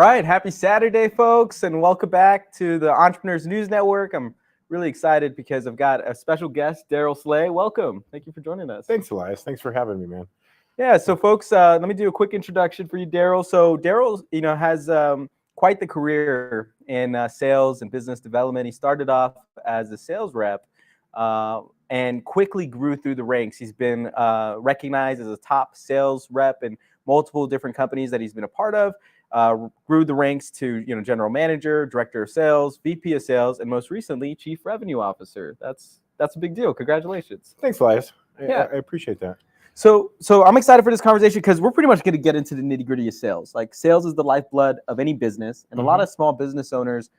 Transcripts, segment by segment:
right, happy Saturday, folks, and welcome back to the Entrepreneurs News Network. I'm really excited because I've got a special guest, Darrell Slay. Welcome. Thank you for joining us. Thanks, Elias. Thanks for having me, man. Yeah, so folks, let me do a quick introduction for you, Darrell. So Darrell, has quite the career in sales and business development. He started off as a sales rep and quickly grew through the ranks. He's been recognized as a top sales rep in multiple different companies that he's been a part of. Grew the ranks to general manager, director of sales, VP of sales, and most recently chief revenue officer. That's a big deal. Congratulations. Thanks, Elias. Yeah. I appreciate that. So I'm excited for this conversation because we're pretty much going to get into the nitty gritty of sales. Like, sales is the lifeblood of any business, and a lot of small business owners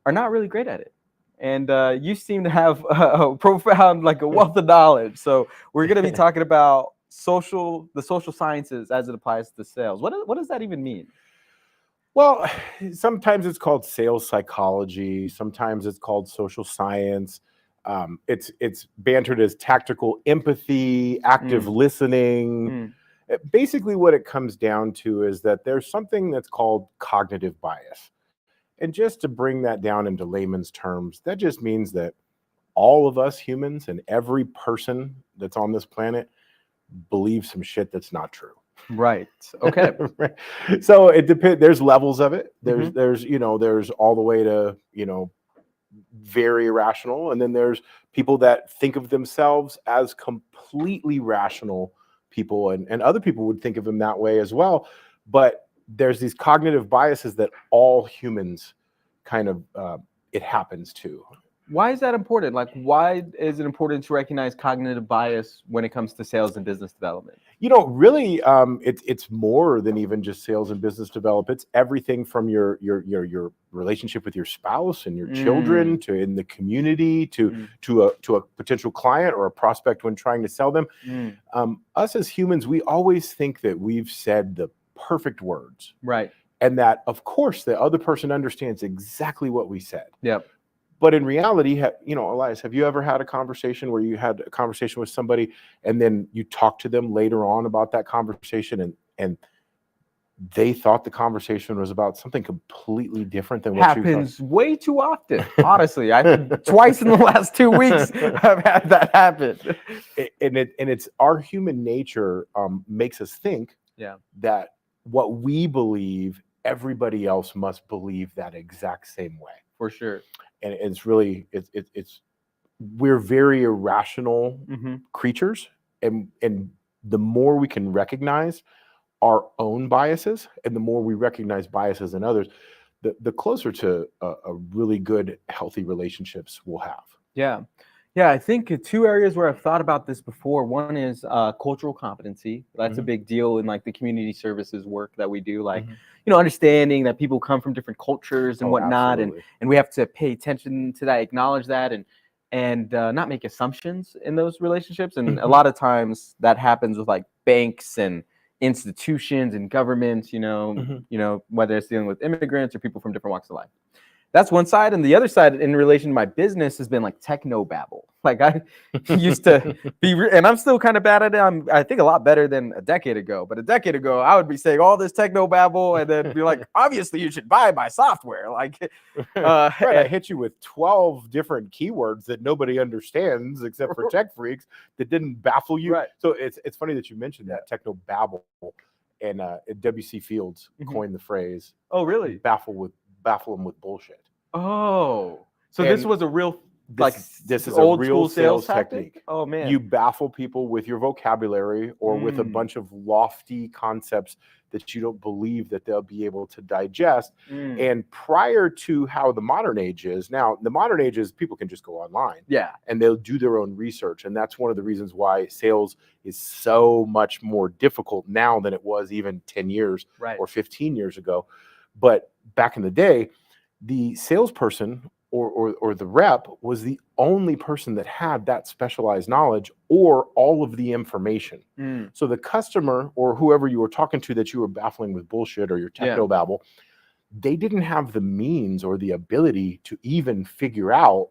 are not really great at it. And you seem to have a profound, a wealth of knowledge. So we're going to be talking about the social sciences as it applies to sales. What does that even mean? Well, sometimes it's called sales psychology. Sometimes it's called social science. It's bantered as tactical empathy, active listening. Basically, what it comes down to is that there's something that's called cognitive bias. And just to bring that down into layman's terms, that just means that all of us humans and every person that's on this planet believes some shit that's not true. Right. Okay. So it depends. There's levels of it. There's all the way to, very irrational. And then there's people that think of themselves as completely rational people, and other people would think of them that way as well. But there's these cognitive biases that all humans kind of, it happens to. Why is that important? Why is it important to recognize cognitive bias when it comes to sales and business development? Really, it's more than even just sales and business development. It's everything from your relationship with your spouse and your children, to in the community, to a potential client or a prospect when trying to sell them. Us as humans, we always think that we've said the perfect words, right? And that, of course, the other person understands exactly what we said. Yep. But in reality, Elias, have you ever had a conversation where you had a conversation with somebody and then you talked to them later on about that conversation and they thought the conversation was about something completely different than what you thought? Happens way too often. Honestly, twice in the last 2 weeks I've had that happen. And it's our human nature makes us think that what we believe, everybody else must believe that exact same way. For sure. And it's really, we're very irrational creatures. And the more we can recognize our own biases and the more we recognize biases in others, the closer to a really good, healthy relationships we'll have. Yeah. Yeah, I think two areas where I've thought about this before. One is cultural competency. That's a big deal in the community services work that we do. Understanding that people come from different cultures and whatnot, and we have to pay attention to that, acknowledge that, and not make assumptions in those relationships. And a lot of times that happens with banks and institutions and governments. Whether it's dealing with immigrants or people from different walks of life. That's one side. And the other side in relation to my business has been techno babble. I used to be, and I'm still kind of bad at it. I think a lot better than a decade ago. But a decade ago, I would be saying all this techno babble and then be like, obviously you should buy my software. Right, I hit you with 12 different keywords that nobody understands except for tech freaks that didn't baffle you. Right. So it's funny that you mentioned that techno babble, and W.C. Fields coined the phrase. Oh, really? Baffle them with bullshit. Oh, so this was a real this is old a real school sales technique. Oh man, you baffle people with your vocabulary or with a bunch of lofty concepts that you don't believe that they'll be able to digest. And prior to how the modern age is now, the modern age is people can just go online, and they'll do their own research, and that's one of the reasons why sales is so much more difficult now than it was even 10 years or 15 years ago. But back in the day, the salesperson or the rep was the only person that had that specialized knowledge or all of the information. So the customer or whoever you were talking to that you were baffling with bullshit or your techno babble, they didn't have the means or the ability to even figure out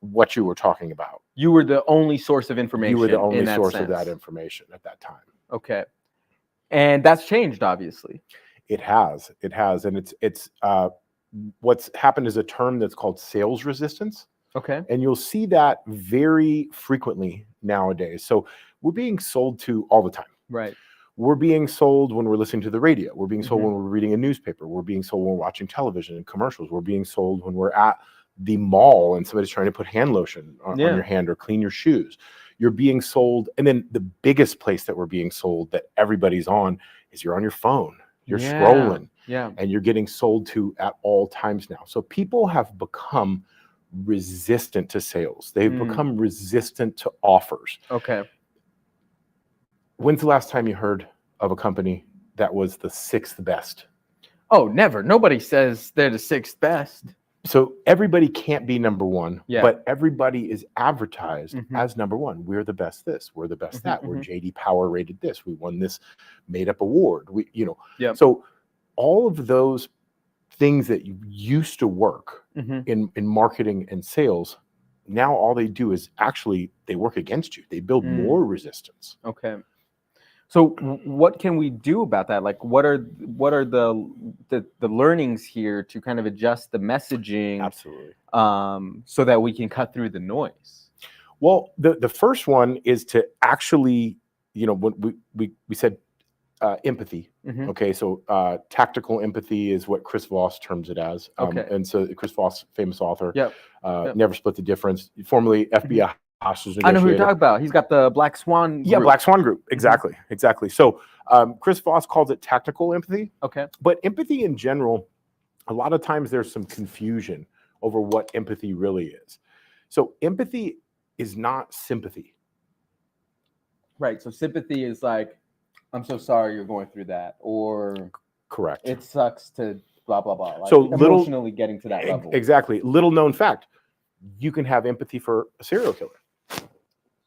what you were talking about. You were the only source of information. You were the only source of that information at that time. Okay. And that's changed, obviously. It has, and it's what's happened is a term that's called sales resistance. Okay. And you'll see that very frequently nowadays. So we're being sold to all the time. Right. We're being sold when we're listening to the radio. We're being sold Mhm. when we're reading a newspaper. We're being sold when we're watching television and commercials. We're being sold when we're at the mall and somebody's trying to put hand lotion on your hand or clean your shoes. You're being sold. And then the biggest place that we're being sold that everybody's on is you're on your phone. You're scrolling. Yeah. And you're getting sold to at all times now. So people have become resistant to sales. They've become resistant to offers. Okay. When's the last time you heard of a company that was the 6th best? Oh, never. Nobody says they're the 6th best. So everybody can't be number one, Yeah. but everybody is advertised as number one. We're the best this, we're the best that. We're JD Power rated this. We won this made up award. So all of those things that used to work in marketing and sales, now all they do is actually they work against you. They build more resistance. Okay. So what can we do about that? Like, what are the learnings here to kind of adjust the messaging? Absolutely. So that we can cut through the noise? Well, the first one is to actually, when we said empathy. Okay, so tactical empathy is what Chris Voss terms it as. And so Chris Voss, famous author, Never Split the Difference, formerly FBI hostage negotiator. I know who you're talking about. He's got the Black Swan group. Yeah, Black Swan Group. Exactly. So Chris Voss calls it tactical empathy. Okay. But empathy in general, a lot of times there's some confusion over what empathy really is. So empathy is not sympathy. Right. So sympathy is like, I'm so sorry you're going through that, or correct. It sucks to blah blah blah. Like so emotionally getting to that level. Exactly. Little known fact: you can have empathy for a serial killer.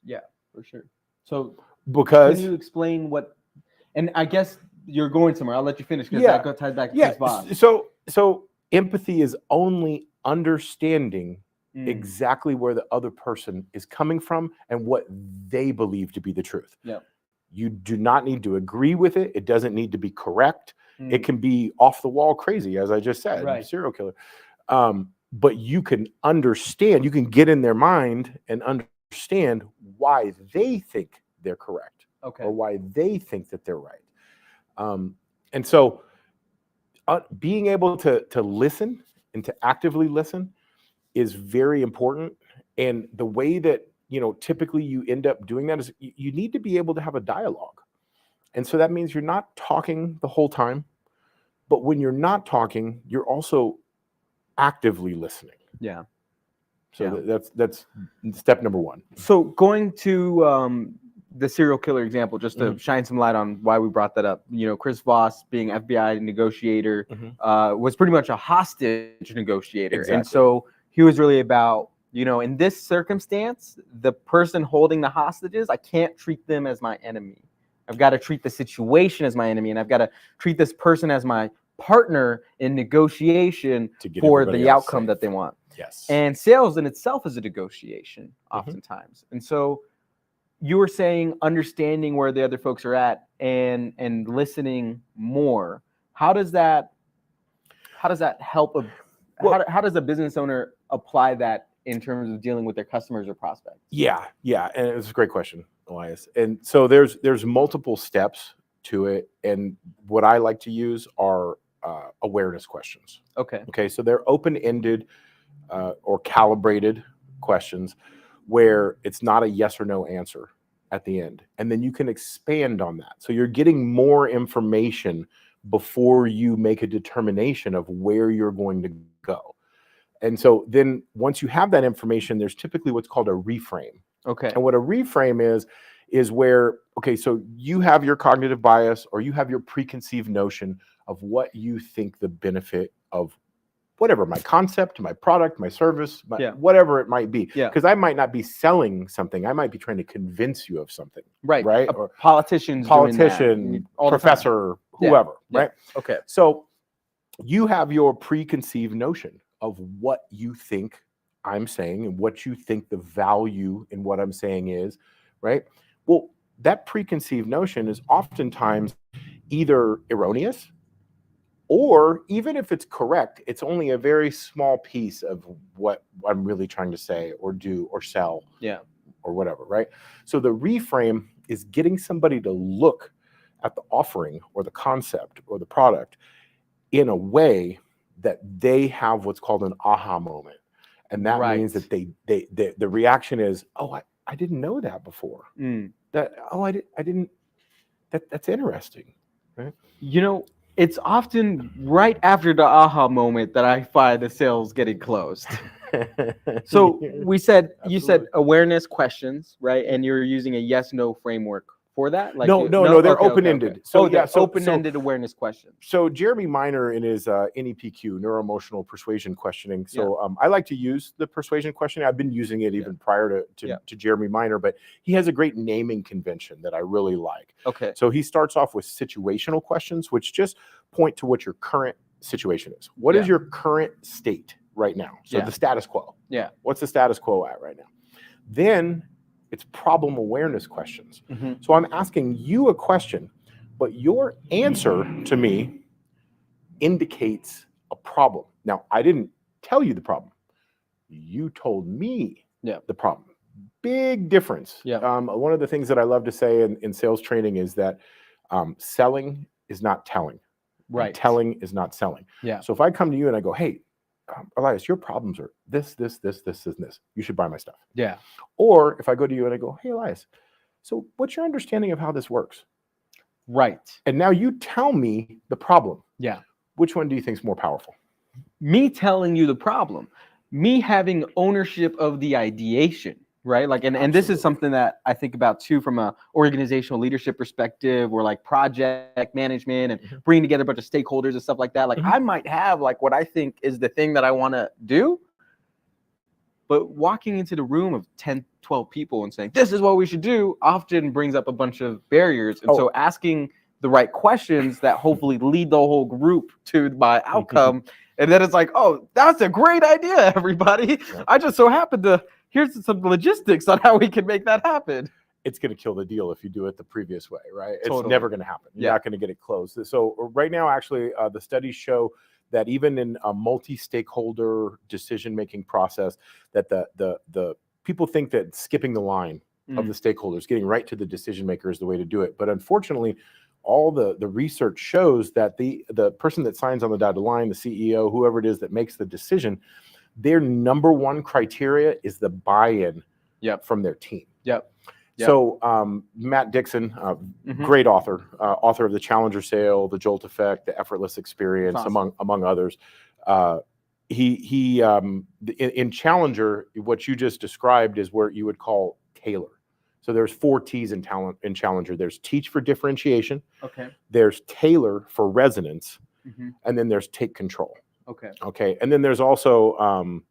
Yeah, for sure. So because can you explain what? And I guess you're going somewhere. I'll let you finish because that ties back to Chris Voss. So empathy is only understanding exactly where the other person is coming from and what they believe to be the truth. Yeah. You do not need to agree with it. It doesn't need to be correct. It can be off the wall crazy, as I just said, serial killer. But you can understand, you can get in their mind and understand why they think they're correct or why they think that they're right. And so being able to listen and to actively listen is very important. And the way that typically you end up doing that is you need to be able to have a dialogue. And so that means you're not talking the whole time, but when you're not talking, you're also actively listening. Yeah. So that's step number one. So going to the serial killer example, just to shine some light on why we brought that up. Chris Voss, being FBI negotiator, was pretty much a hostage negotiator. Exactly. And so he was really about, in this circumstance, the person holding the hostages, I can't treat them as my enemy. I've got to treat the situation as my enemy, and I've got to treat this person as my partner in negotiation for the outcome that they want. Yes. And sales in itself is a negotiation oftentimes. And so you were saying understanding where the other folks are at and listening more. How does that help? How does a business owner apply that in terms of dealing with their customers or prospects? Yeah. And it's a great question, Elias. And so there's multiple steps to it. And what I like to use are awareness questions. Okay. So they're open-ended or calibrated questions where it's not a yes or no answer at the end. And then you can expand on that. So you're getting more information before you make a determination of where you're going to go. And so then once you have that information, there's typically what's called a reframe. Okay. And what a reframe is where, so you have your cognitive bias or you have your preconceived notion of what you think the benefit of whatever, my concept, my product, my service, whatever it might be. Yeah. Because I might not be selling something. I might be trying to convince you of something. Right. Or politician, professor, whoever. Yeah. Right. Okay. So you have your preconceived notion of what you think I'm saying and what you think the value in what I'm saying is, right? Well, that preconceived notion is oftentimes either erroneous Or even if it's correct, it's only a very small piece of what I'm really trying to say or do or sell. Yeah. Or whatever, right? So the reframe is getting somebody to look at the offering or the concept or the product in a way that they have what's called an aha moment. And that means that the reaction is, oh, I didn't know that before. That's interesting, right? You know, it's often right after the aha moment that I find the sales getting closed. So you said awareness questions, right? And you're using a yes/no framework for that. Like no, they're okay, open-ended. Okay. So open-ended awareness questions. So Jeremy Miner in his NEPQ, neuro-emotional persuasion questioning. So I like to use the persuasion questioning. I've been using it even prior to Jeremy Miner, but he has a great naming convention that I really like. Okay. So he starts off with situational questions, which just point to what your current situation is. What is your current state right now? So the status quo. Yeah. What's the status quo at right now? Then it's problem awareness questions. Mm-hmm. So I'm asking you a question, but your answer to me indicates a problem. Now, I didn't tell you the problem. You told me the problem. Big difference. One of the things that I love to say in sales training is that selling is not telling. Right. Telling is not selling. Yeah. So if I come to you and I go, hey, Elias, your problems are this, and this. You should buy my stuff. Yeah. Or if I go to you and I go, hey, Elias, so what's your understanding of how this works? Right. And now you tell me the problem. Yeah. Which one do you think is more powerful? Me telling you the problem, me having ownership of the ideation, right? Like, and this is something that I think about too from a organizational leadership perspective, or like project management and bringing together a bunch of stakeholders and stuff like that. Like I might have like what I think is the thing that I want to do, but walking into the room of 10, 12 people and saying, this is what we should do, often brings up a bunch of barriers. And so asking the right questions that hopefully lead the whole group to my outcome. And then it's like, oh, that's a great idea, everybody. I just so happened to, here's some logistics on how we can make that happen. It's going to kill the deal if you do it the previous way, right? Totally. It's never going to happen. You're not going to get it closed. So right now, actually, the studies show that even in a multi-stakeholder decision-making process, that the people think that skipping the line of the stakeholders, getting right to the decision maker is the way to do it. But unfortunately, all the research shows that the person that signs on the dotted line, the CEO, whoever it is that makes the decision, their number one criteria is the buy-in from their team. So Matt Dixon, great author, author of The Challenger Sale, The JOLT Effect, The Effortless Experience, among others. He in Challenger, what you just described is where you would call tailor. So there's 4 T's in Challenger. There's teach for differentiation. Okay. There's tailor for resonance, and then there's take control. Okay. Okay. And then there's also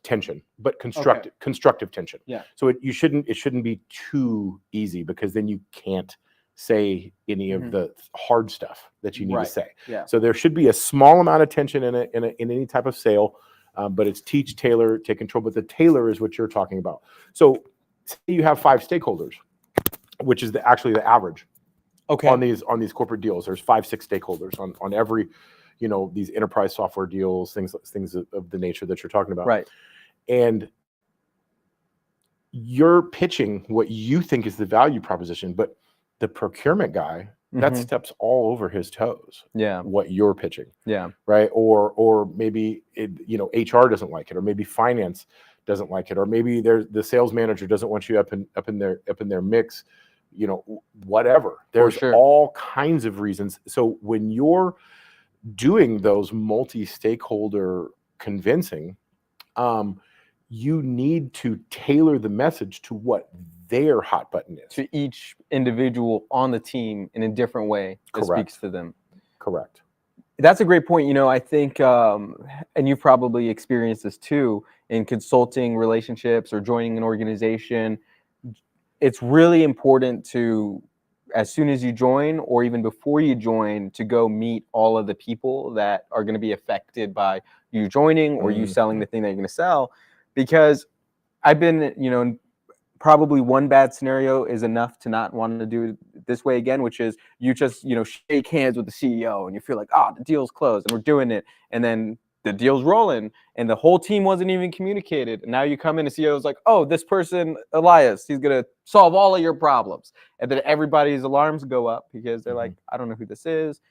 tension, but constructive tension. Yeah. So it shouldn't be too easy, because then you can't say any of the hard stuff that you need to say. Yeah. So there should be a small amount of tension in any type of sale, but it's teach, tailor, take control. But the tailor is what you're talking about. So say you have 5 stakeholders, which is actually the average. Okay. On these corporate deals, there's 5, 6 stakeholders on every, these enterprise software deals, things of the nature that you're talking about. Right. And you're pitching what you think is the value proposition, but the procurement guy, that steps all over his toes. Yeah. What you're pitching. Yeah. Right. Or maybe HR doesn't like it, or maybe finance doesn't like it, or maybe the sales manager doesn't want you up in their mix. Whatever. There's all kinds of reasons. So when you're doing those multi-stakeholder convincing, you need to tailor the message to what their hot button is. To each individual on the team in a different way that speaks to them. Correct. That's a great point. I think, and you've probably experienced this too, in consulting relationships or joining an organization. It's really important to, as soon as you join, or even before you join, to go meet all of the people that are going to be affected by you joining or you selling the thing that you're going to sell. Because I've been, probably one bad scenario is enough to not want to do this way again, which is you just, shake hands with the CEO and you feel like, the deal's closed and we're doing it. And then the deal's rolling and the whole team wasn't even communicated. And now you come in and CEO is like, this person, Elias, he's going to solve all of your problems. And then everybody's alarms go up because they're like, I don't know who this is.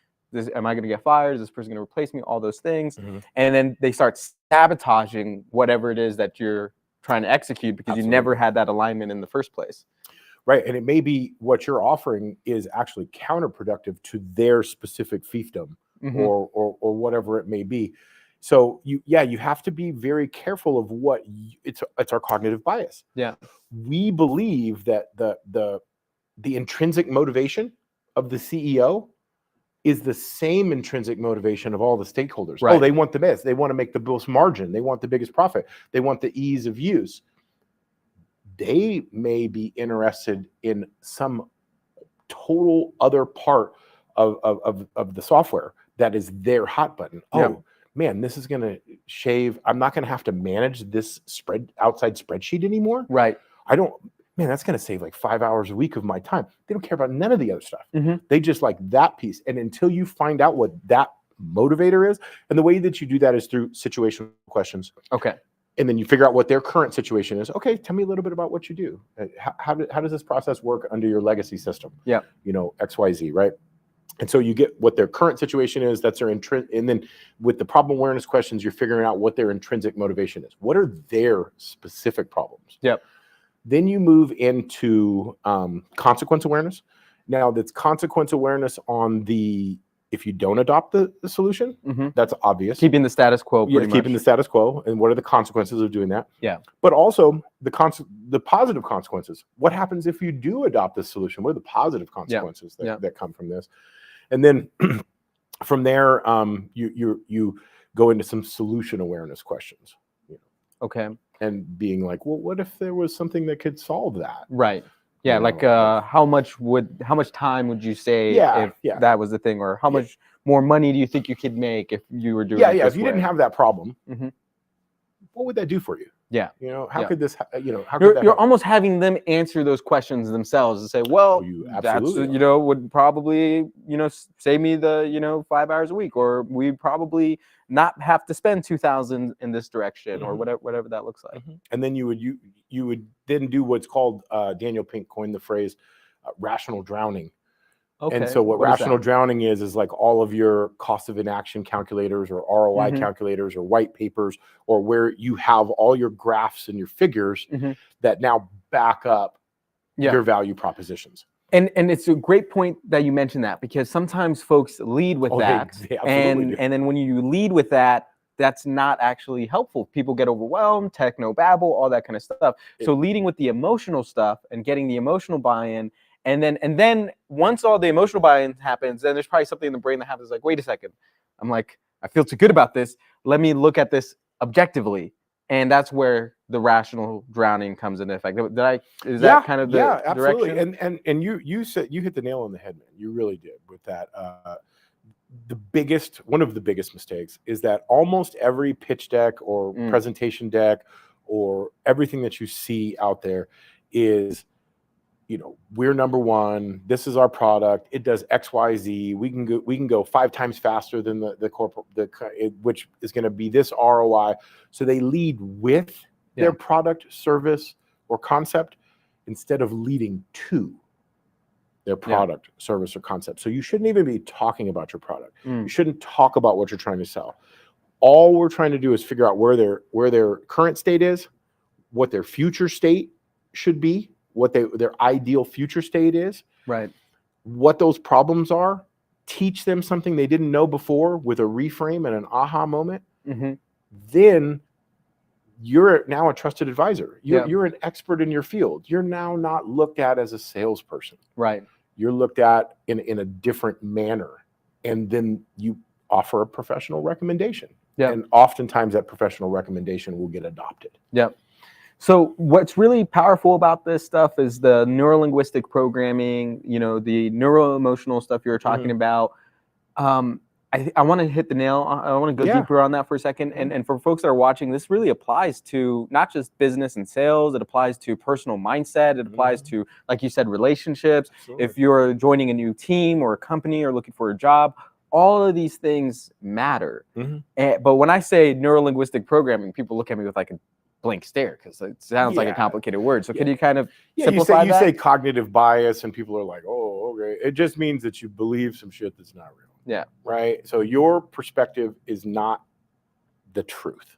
Am I going to get fired? Is this person going to replace me? All those things. And then they start sabotaging whatever it is that you're trying to execute because you never had that alignment in the first place. Right. And it may be what you're offering is actually counterproductive to their specific fiefdom or whatever it may be. So you have to be very careful of what it's our cognitive bias. Yeah. We believe that the intrinsic motivation of the CEO is the same intrinsic motivation of all the stakeholders. Right. They want the best. They want to make the most margin. They want the biggest profit. They want the ease of use. They may be interested in some total other part of the software that is their hot button. Man, this is going to shave. I'm not going to have to manage this outside spreadsheet anymore. Right. Man, that's going to save like 5 hours a week of my time. They don't care about none of the other stuff. They just like that piece. And until you find out what that motivator is, and the way that you do that is through situational questions. Okay. And then you figure out what their current situation is. Okay, tell me a little bit about what you do. How does this process work under your legacy system? Yeah. XYZ, right? And so you get what their current situation is. That's their and then with the problem awareness questions, you're figuring out what their intrinsic motivation is. What are their specific problems? Yep. Then you move into consequence awareness. Now, that's consequence awareness on if you don't adopt the solution, that's obvious. Keeping the status quo. Keeping the status quo. And what are the consequences of doing that? Yeah. But also the positive consequences. What happens if you do adopt this solution? What are the positive consequences that come from this? And then from there, you go into some solution awareness questions. Okay. And being like, well, what if there was something that could solve that? Right. Yeah. How much time would you say if that was the thing, or how much more money do you think you could make if you were doing it this if you way? didn't have that problem, what would that do for you? Yeah. How could this, how could you're almost having them answer those questions themselves and say, well, that's, would probably, save me the, 5 hours a week, or we probably not have to spend 2,000 in this direction, or whatever that looks like. And then you would then do what's called, Daniel Pink coined the phrase rational drowning. Okay. And so what rational drowning is like all of your cost of inaction calculators or ROI calculators or white papers, or where you have all your graphs and your figures that now back up your value propositions. And it's a great point that you mentioned that, because sometimes folks lead with that. And then when you lead with that, that's not actually helpful. People get overwhelmed, techno-babble, all that kind of stuff. So leading with the emotional stuff and getting the emotional buy-in, and then once all the emotional buy-in happens, then there's probably something in the brain that happens like, wait a second, I feel too good about this. Let me look at this objectively. And that's where the rational drowning comes into effect. Is that kind of the absolutely. direction? And you said, you hit the nail on the head, man. You really did with that. One of the biggest mistakes is that almost every pitch deck or presentation deck or everything that you see out there is, we're number one. This is our product. It does X, Y, Z. We can go 5 times faster than the corporate, which is going to be this ROI. So they lead with their product, service, or concept instead of leading to their product, service, or concept. So you shouldn't even be talking about your product. You shouldn't talk about what you're trying to sell. All we're trying to do is figure out where their current state is, what their future state should be, what their ideal future state is, right? What those problems are, teach them something they didn't know before with a reframe and an aha moment. Then you're now a trusted advisor. You're an expert in your field. You're now not looked at as a salesperson. Right. You're looked at in a different manner. And then you offer a professional recommendation. And oftentimes that professional recommendation will get adopted. So what's really powerful about this stuff is the neurolinguistic programming, the neuroemotional stuff you were talking about. I want to hit the nail. I want to go deeper on that for a second. And for folks that are watching, this really applies to not just business and sales. It applies to personal mindset. It applies to, like you said, relationships. Absolutely. If you're joining a new team or a company or looking for a job, all of these things matter. But when I say neuro-linguistic programming, people look at me with like a blank stare because it sounds like a complicated word. So could you kind of simplify that? You say cognitive bias and people are like, oh, okay. It just means that you believe some shit that's not real. Yeah. Right. So your perspective is not the truth.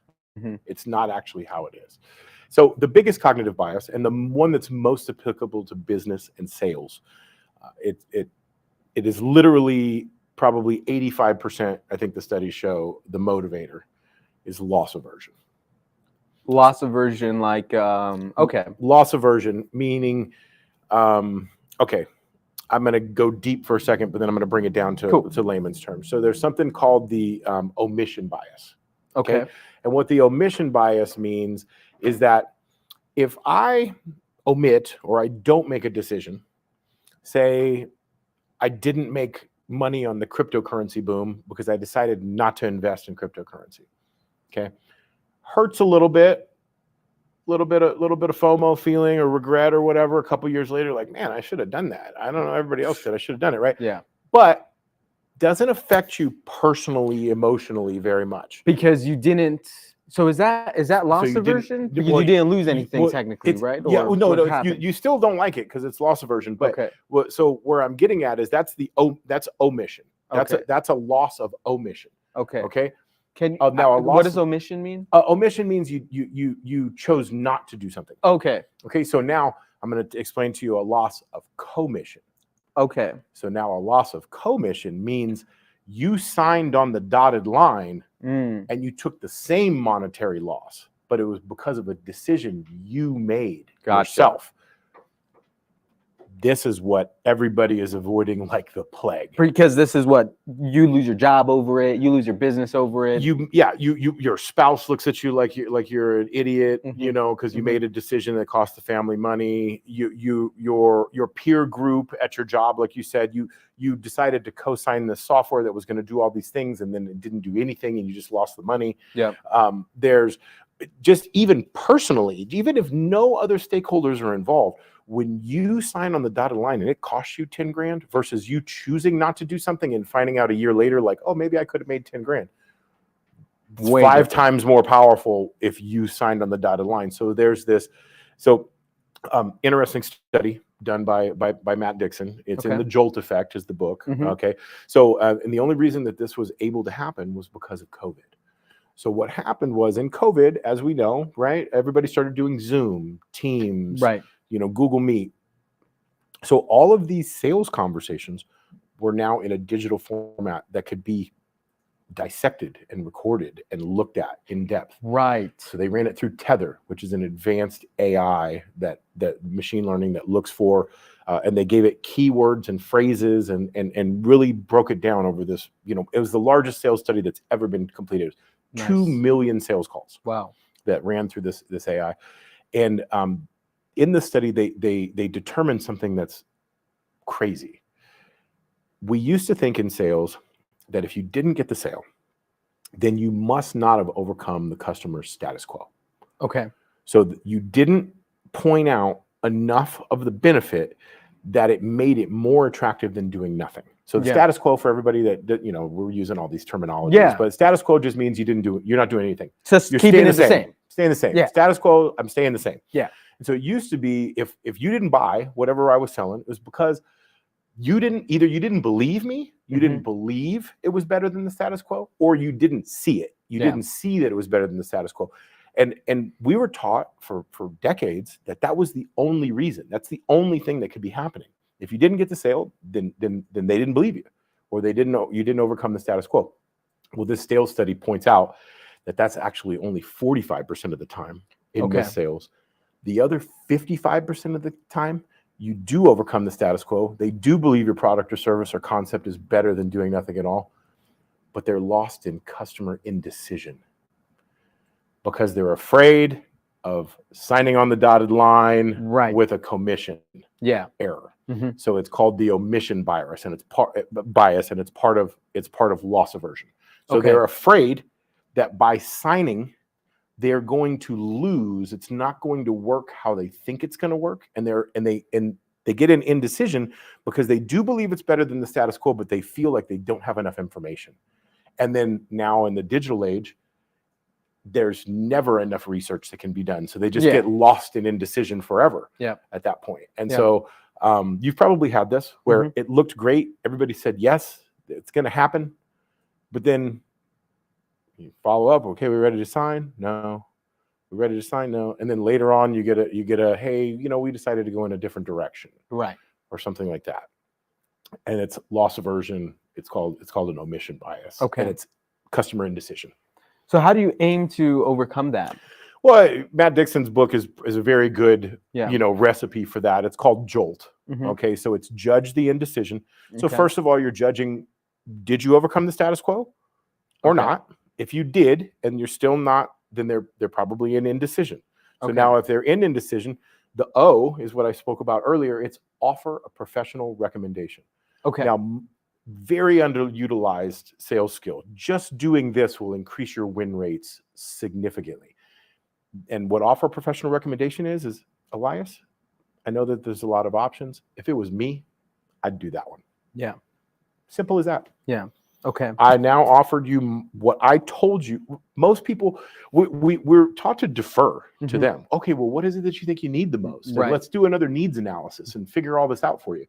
It's not actually how it is. So the biggest cognitive bias, and the one that's most applicable to business and sales, it is literally probably 85%. I think the studies show the motivator is loss aversion. Loss aversion, like loss aversion meaning, okay. I'm going to go deep for a second, but then I'm going to bring it down to layman's terms. So there's something called the omission bias. Okay. And what the omission bias means is that if I omit or I don't make a decision, say I didn't make money on the cryptocurrency boom because I decided not to invest in cryptocurrency. Okay. Hurts a little bit of FOMO feeling or regret or whatever. A couple years later, like, man, I should have done that. I don't know. Everybody else did. I should have done it. Right. Yeah. But doesn't affect you personally, emotionally very much. Because you didn't. So is that loss aversion? Because you didn't lose anything technically, right? No. You still don't like it because it's loss aversion. But so where I'm getting at is that's omission. That's a loss of omission. Okay. What does omission mean? Omission means you chose not to do something. Okay. So now I'm going to explain to you a loss of commission. Okay. So now a loss of commission means you signed on the dotted line and you took the same monetary loss, but it was because of a decision you made yourself. This is what everybody is avoiding like the plague. Because this is what you lose your job over it, you lose your business over it. Your spouse looks at you like you're an idiot, because you made a decision that cost the family money. Your peer group at your job, like you said, you decided to co-sign the software that was going to do all these things, and then it didn't do anything, and you just lost the money. Yeah. There's just even personally, even if no other stakeholders are involved, when you sign on the dotted line and it costs you 10 grand versus you choosing not to do something and finding out a year later, like, oh, maybe I could have made 10 grand. Way 5 times more powerful if you signed on the dotted line. So there's this, interesting study done by Matt Dixon. It's in the JOLT effect is the book. Okay. So, and the only reason that this was able to happen was because of COVID. So what happened was in COVID, as we know, right, everybody started doing Zoom, Teams, right, Google Meet. So all of these sales conversations were now in a digital format that could be dissected and recorded and looked at in depth. Right. So they ran it through Tether, which is an advanced AI that machine learning that looks for, and they gave it keywords and phrases and really broke it down over this. It was the largest sales study that's ever been completed. Nice. 2 million sales calls. Wow. That ran through this AI. And in the study, they determined something that's crazy. We used to think in sales that if you didn't get the sale, then you must not have overcome the customer's status quo. Okay. So you didn't point out enough of the benefit that it made it more attractive than doing nothing. So the status quo, for everybody that we're using all these terminologies, but status quo just means you're not doing anything. Just you're keeping it the same. Staying the same. Yeah. Status quo, I'm staying the same. Yeah. And so it used to be if you didn't buy whatever I was selling, it was because you didn't believe me, you didn't believe it was better than the status quo, or you didn't see it. You didn't see that it was better than the status quo. And we were taught for decades that was the only reason. That's the only thing that could be happening. If you didn't get the sale, then they didn't believe you, or you didn't overcome the status quo. Well, this sales study points out that that's actually only 45% of the time in missed sales. The other 55% of the time, you do overcome the status quo. They do believe your product or service or concept is better than doing nothing at all, but they're lost in customer indecision because they're afraid of signing on the dotted line with a commission error. So it's called the omission bias, and it's part of loss aversion. So they're afraid that by signing, they're going to lose. It's not going to work how they think it's going to work, and they get an indecision because they do believe it's better than the status quo, but they feel like they don't have enough information. And then now in the digital age, there's never enough research that can be done. So they just get lost in indecision forever at that point. And so you've probably had this where it looked great. Everybody said, yes, it's going to happen. But then you follow up. Okay, we ready to sign? No. We ready to sign? No. And then later on you get a, hey, we decided to go in a different direction. Right. Or something like that. And it's loss aversion. It's called an omission bias. Okay. And it's customer indecision. So how do you aim to overcome that? Well, Matt Dixon's book is a very good, recipe for that. It's called JOLT. Okay, so it's judge the indecision. So first of all, you're judging, did you overcome the status quo or not? If you did, and you're still not, then they're probably in indecision. So now if they're in indecision, the O is what I spoke about earlier. It's offer a professional recommendation. Okay. Now, very underutilized sales skill. Just doing this will increase your win rates significantly. And what offer professional recommendation is Elias, I know that there's a lot of options. If it was me, I'd do that one. Yeah. Simple as that. Yeah. Okay. I now offered you what I told you. Most people, we're taught to defer to them. Okay, well, what is it that you think you need the most? And let's do another needs analysis and figure all this out for you.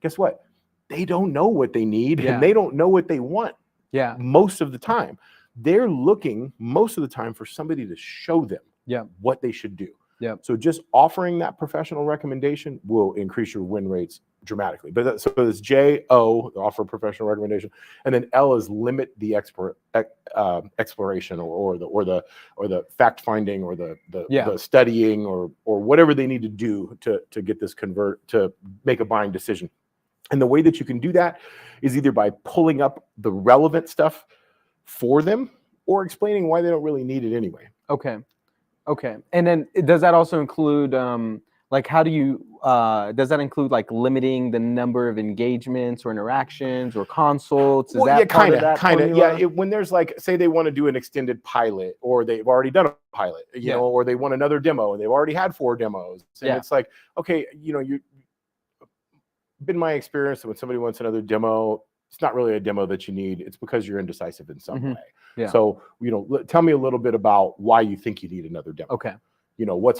Guess what? They don't know what they need and they don't know what they want. Yeah. Most of the time. They're looking most of the time for somebody to show them what they should do. Yeah. So just offering that professional recommendation will increase your win rates dramatically. But so it's J-O, the offer professional recommendation, and then L is limit the exploration or the fact finding or the studying or whatever they need to do to get this to make a buying decision. And the way that you can do that is either by pulling up the relevant stuff for them or explaining why they don't really need it anyway. Okay. Okay. And then does that also include, how do you, does that include like limiting the number of engagements or interactions or consults? Is that kind of. Yeah. When there's say they want to do an extended pilot or they've already done a pilot, you know, or they want another demo and they've already had 4 demos. And it's like, okay, been my experience that when somebody wants another demo, it's not really a demo that you need. It's because you're indecisive in some way. Yeah. So, tell me a little bit about why you think you need another demo. Okay. What's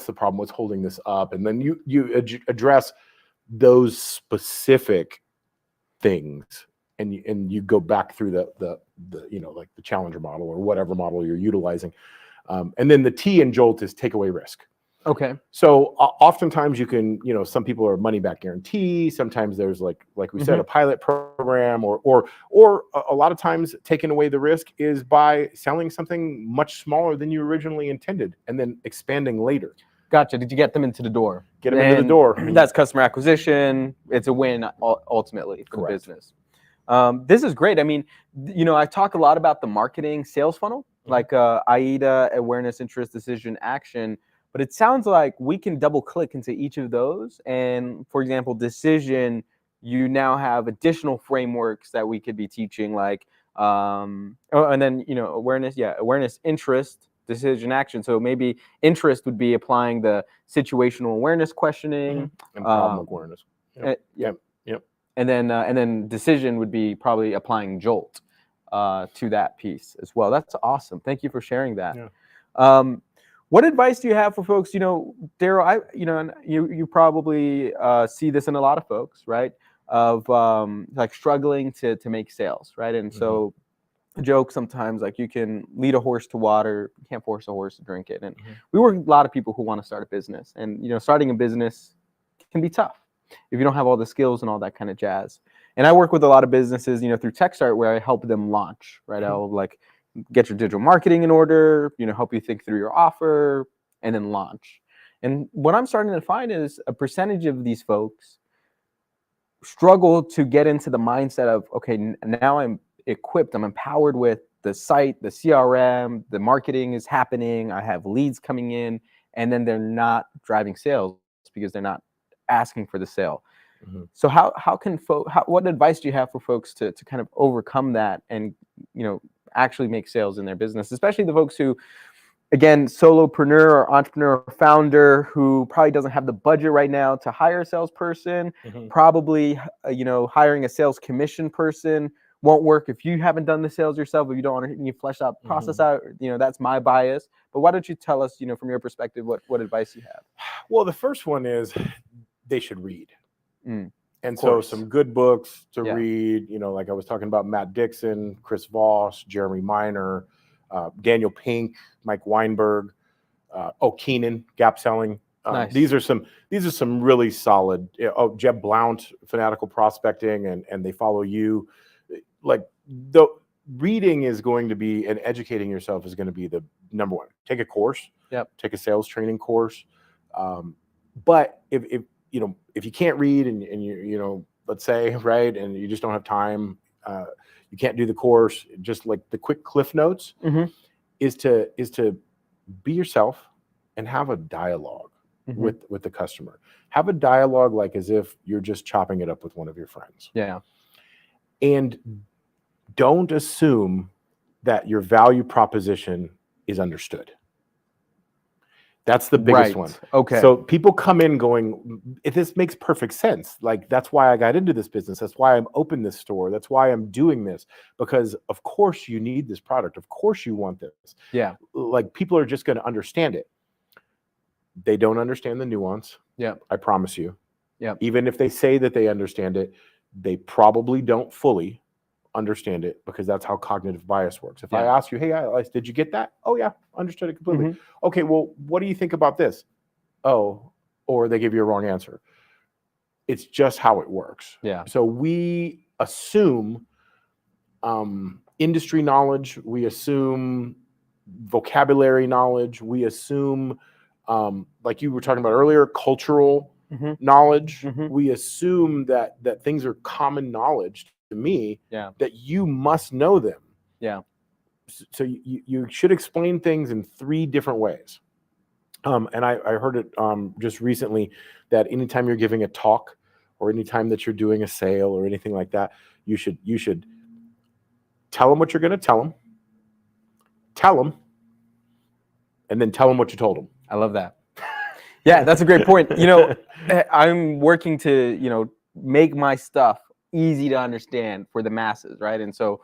the problem? What's holding this up? And then you address those specific things and you go back through the the challenger model or whatever model you're utilizing. And then the T in JOLT is take away risk. Okay. So oftentimes you can, some people are money back guarantee. Sometimes there's like we said, a pilot program or a lot of times taking away the risk is by selling something much smaller than you originally intended and then expanding later. Gotcha. Did you get them into the door? Get them into the door. That's customer acquisition. It's a win ultimately for the business. This is great. I mean, I talk a lot about the marketing sales funnel, like AIDA, awareness, interest, decision, action. But it sounds like we can double click into each of those. And for example, decision, you now have additional frameworks that we could be teaching and then, awareness, interest, decision, action. So maybe interest would be applying the situational awareness questioning. And problem awareness. Yep. And then decision would be probably applying JOLT to that piece as well. That's awesome. Thank you for sharing that. Yeah. What advice do you have for folks? Darrell, you probably see this in a lot of folks, right? Of struggling to make sales, right? And so, a joke sometimes you can lead a horse to water, you can't force a horse to drink it. And we work with a lot of people who want to start a business, and starting a business can be tough if you don't have all the skills and all that kind of jazz. And I work with a lot of businesses, through TechStart, where I help them launch, right? I'll get your digital marketing in order, help you think through your offer and then launch. And what I'm starting to find is a percentage of these folks struggle to get into the mindset of, okay, now I'm equipped, I'm empowered with the site, the CRM, the marketing is happening, I have leads coming in, and then they're not driving sales because they're not asking for the sale. Mhm. So what advice do you have for folks to kind of overcome that and, actually make sales in their business, especially the folks who, again, solopreneur or entrepreneur or founder who probably doesn't have the budget right now to hire a salesperson, Mhm. probably, hiring a sales commission person won't work if you haven't done the sales yourself, if you don't want to flesh out process out, that's my bias. But why don't you tell us, from your perspective, what advice you have? Well, the first one is they should read. And so course. some good books to Yeah. read, like I was talking about Matt Dixon, Chris Voss, Jeremy Miner, Daniel Pink, Mike Weinberg, Keenan, Gap Selling. Nice. These are some really solid. Jeb Blount, Fanatical Prospecting, and they follow you. Like the reading is going to be, and educating yourself is going to be the number one. Take a course. Yep. Take a sales training course. But if you can't read and you let's say, right, and you just don't have time, you can't do the course, just like the quick cliff notes is to be yourself and have a dialogue with the customer. Have a dialogue like as if you're just chopping it up with one of your friends. Yeah. And don't assume that your value proposition is understood. That's the biggest one. Okay. So people come in going, this makes perfect sense. Like, that's why I got into this business. That's why I'm open this store. That's why I'm doing this, because of course you need this product. Of course you want this. Yeah. Like, people are just going to understand it. They don't understand the nuance. Yeah. I promise you. Yeah. Even if they say that they understand it, they probably don't fully understand it, because that's how cognitive bias works. If I ask you, hey, Elias, did you get that? Oh yeah, understood it completely. Okay, well, what do you think about this? Oh, or they give you a wrong answer. It's just how it works. Yeah. So we assume industry knowledge, we assume vocabulary knowledge, we assume, like you were talking about earlier, cultural knowledge. We assume that things are common knowledge to me, that you must know them. Yeah. So you should explain things in 3 different ways. And I heard it just recently that anytime you're giving a talk or anytime that you're doing a sale or anything like that, you should tell them what you're going to tell them, and then tell them what you told them. I love that. Yeah, that's a great point. I'm working to, make my stuff easy to understand for the masses, right? And so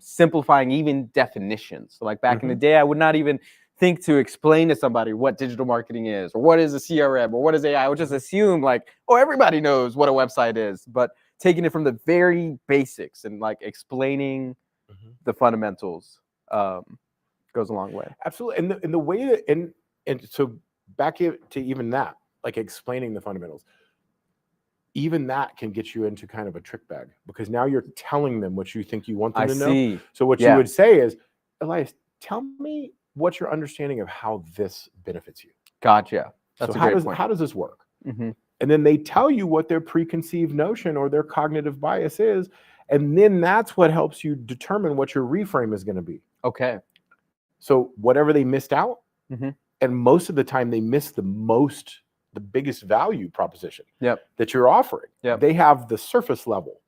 simplifying even definitions. So like back in the day, I would not even think to explain to somebody what digital marketing is, or what is a CRM, or what is AI. I would just assume like, oh, everybody knows what a website is. But taking it from the very basics and like explaining the fundamentals goes a long way. Absolutely. And the way that, and so back to even that, like explaining the fundamentals, even that can get you into kind of a trick bag, because now you're telling them what you think you want them to know. So what you would say is, Elias, tell me what's your understanding of how this benefits you. Gotcha. That's so a great point. How does this work? And then they tell you what their preconceived notion or their cognitive bias is. And then that's what helps you determine what your reframe is going to be. Okay. So whatever they missed out, and most of the time they miss the biggest value proposition that you're offering. They have the surface level.